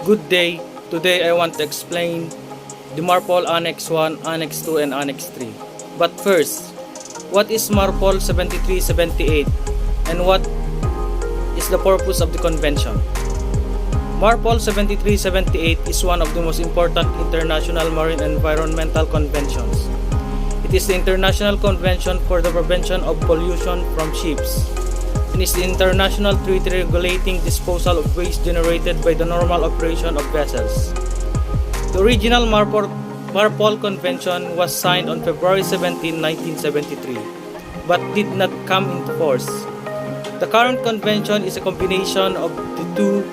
Good day. Today I want to explain the MARPOL Annex 1, Annex 2, and Annex 3. But first, what is MARPOL 7378 and what is the purpose of the convention? MARPOL 7378 is one of the most important international marine environmental conventions. It is the International Convention for the Prevention of Pollution from Ships and is the international treaty regulating disposal of waste generated by the normal operation of vessels. The original MARPOL Convention was signed on February 17, 1973, but did not come into force. The current convention is a combination of the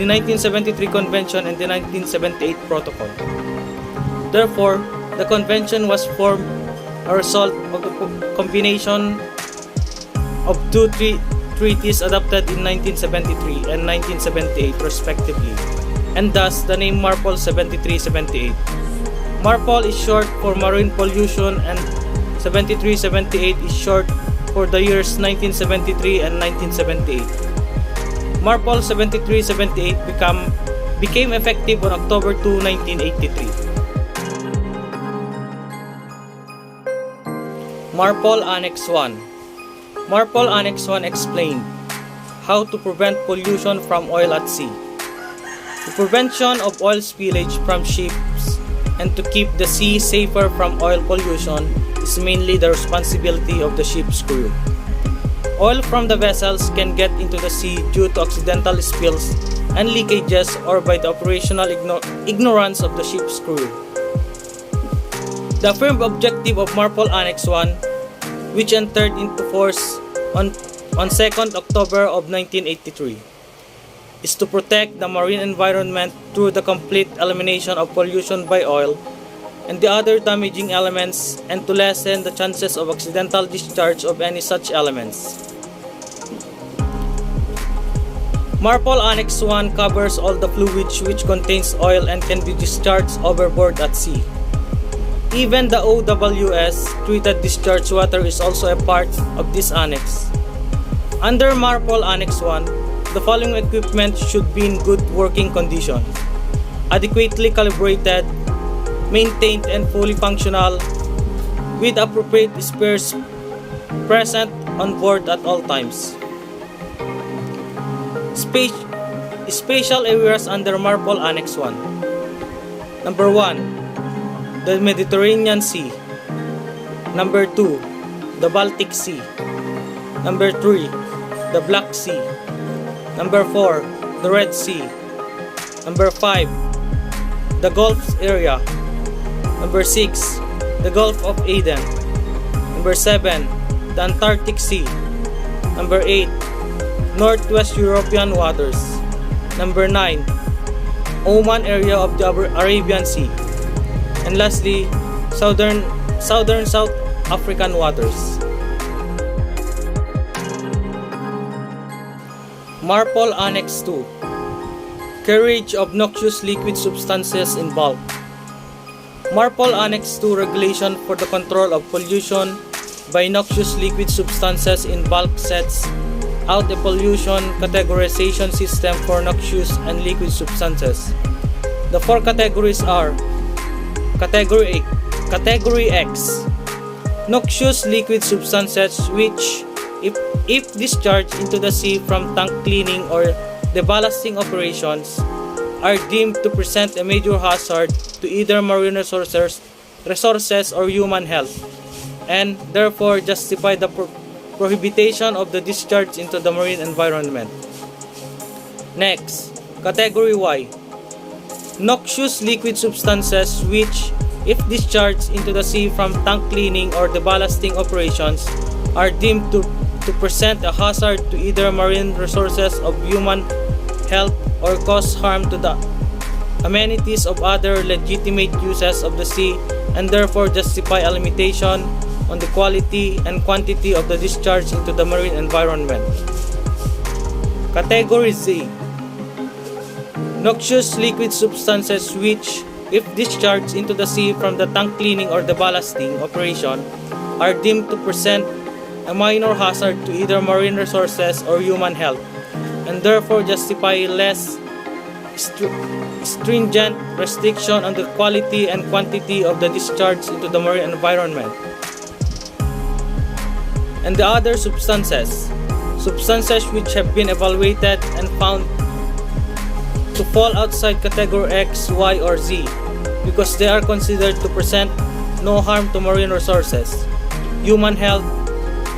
1973 Convention and the 1978 Protocol. Therefore, the convention was formed a result of the combination of two treaties adopted in 1973 and 1978 respectively, and thus the name MARPOL 7378. MARPOL is short for Marine Pollution and 7378 is short for the years 1973 and 1978. MARPOL 7378 became effective on October 2, 1983. MARPOL Annex 1. MARPOL Annex 1 explained how to prevent pollution from oil at sea, the prevention of oil spillage from ships, and to keep the sea safer from oil pollution is mainly the responsibility of the ship's crew. Oil from the vessels can get into the sea due to accidental spills and leakages or by the operational ignorance of the ship's crew. The firm objective of MARPOL Annex 1, which entered into force on 2nd October of 1983, is to protect the marine environment through the complete elimination of pollution by oil and the other damaging elements and to lessen the chances of accidental discharge of any such elements. MARPOL Annex 1 covers all the fluids which contains oil and can be discharged overboard at sea. Even the OWS, treated discharge water, is also a part of this annex. Under MARPOL Annex 1, the following equipment should be in good working condition: adequately calibrated, maintained and fully functional, with appropriate spares present on board at all times. Special areas under MARPOL Annex 1. Number 1. The Mediterranean Sea. Number 2. The Baltic Sea. Number 3. The Black Sea. Number 4. The Red Sea. Number 5. The Gulf area. Number 6. The Gulf of Aden. Number 7. The Antarctic Sea. Number 8. Northwest European waters. Number 9. Oman area of the Arabian Sea. And lastly, Southern South African waters. MARPOL Annex 2. Carriage of noxious liquid substances in bulk. MARPOL Annex 2 regulation for the control of pollution by noxious liquid substances in bulk sets out a pollution categorization system for noxious and liquid substances. The four categories are: Category X, noxious liquid substances which, if discharged into the sea from tank cleaning or deballasting operations, are deemed to present a major hazard to either marine resources or human health, and therefore justify the prohibition of the discharge into the marine environment. Next, Category Y, noxious liquid substances which, if discharged into the sea from tank cleaning or deballasting operations, are deemed to present a hazard to either marine resources of human health or cause harm to the amenities of other legitimate uses of the sea, and therefore justify a limitation on the quality and quantity of the discharge into the marine environment. Category Z, noxious liquid substances which, if discharged into the sea from the tank cleaning or deballasting operation, are deemed to present a minor hazard to either marine resources or human health, and therefore justify less stringent restriction on the quality and quantity of the discharge into the marine environment. And the other substances which have been evaluated and found to fall outside category X, Y, or Z because they are considered to present no harm to marine resources, human health,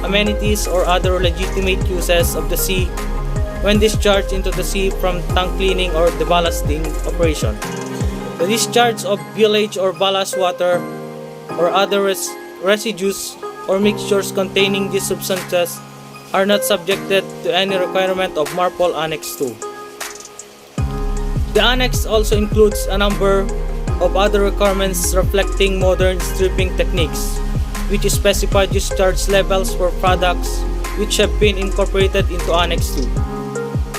amenities, or other legitimate uses of the sea when discharged into the sea from tank cleaning or deballasting operation. The discharge of village or ballast water or other residues or mixtures containing these substances are not subjected to any requirement of MARPOL Annex 2. The Annex also includes a number of other requirements reflecting modern stripping techniques, which specify discharge levels for products which have been incorporated into Annex 2.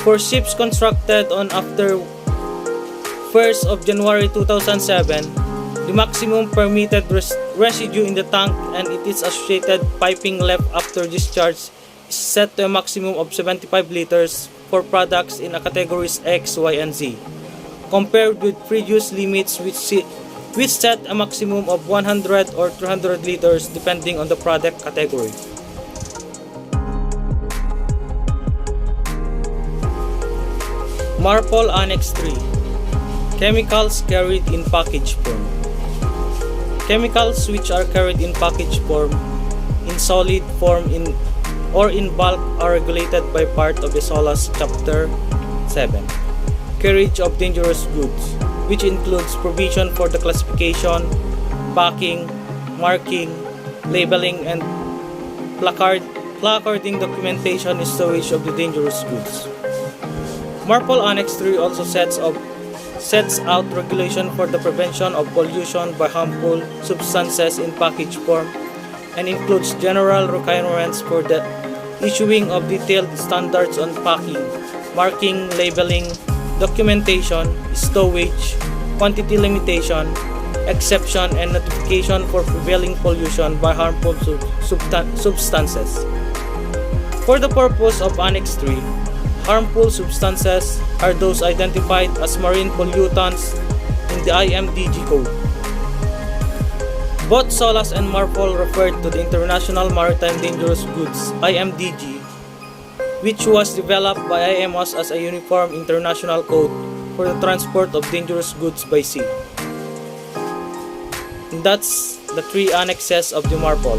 For ships constructed on after 1st of January 2007, the maximum permitted residue in the tank and its associated piping left after discharge is set to a maximum of 75 liters for products in categories X, Y, and Z, compared with previous limits which set a maximum of 100 or 300 liters depending on the product category. MARPOL Annex 3. Chemicals carried in package form. Chemicals which are carried in package form, in solid form, or in bulk are regulated by part of the SOLAS Chapter 7. Carriage of dangerous goods, which includes provision for the classification, packing, marking, labeling, and placarding documentation and storage of the dangerous goods. MARPOL Annex 3 also sets out regulation for the prevention of pollution by harmful substances in package form and includes general requirements for the issuing of detailed standards on packing, marking, labeling, documentation, stowage, quantity limitation, exception, and notification for prevailing pollution by harmful substances. For the purpose of Annex 3, harmful substances are those identified as marine pollutants in the IMDG code. Both SOLAS and MARPOL referred to the International Maritime Dangerous Goods (IMDG), which was developed by IMOS as a uniform international code for the transport of dangerous goods by sea. And that's the three annexes of the MARPOL.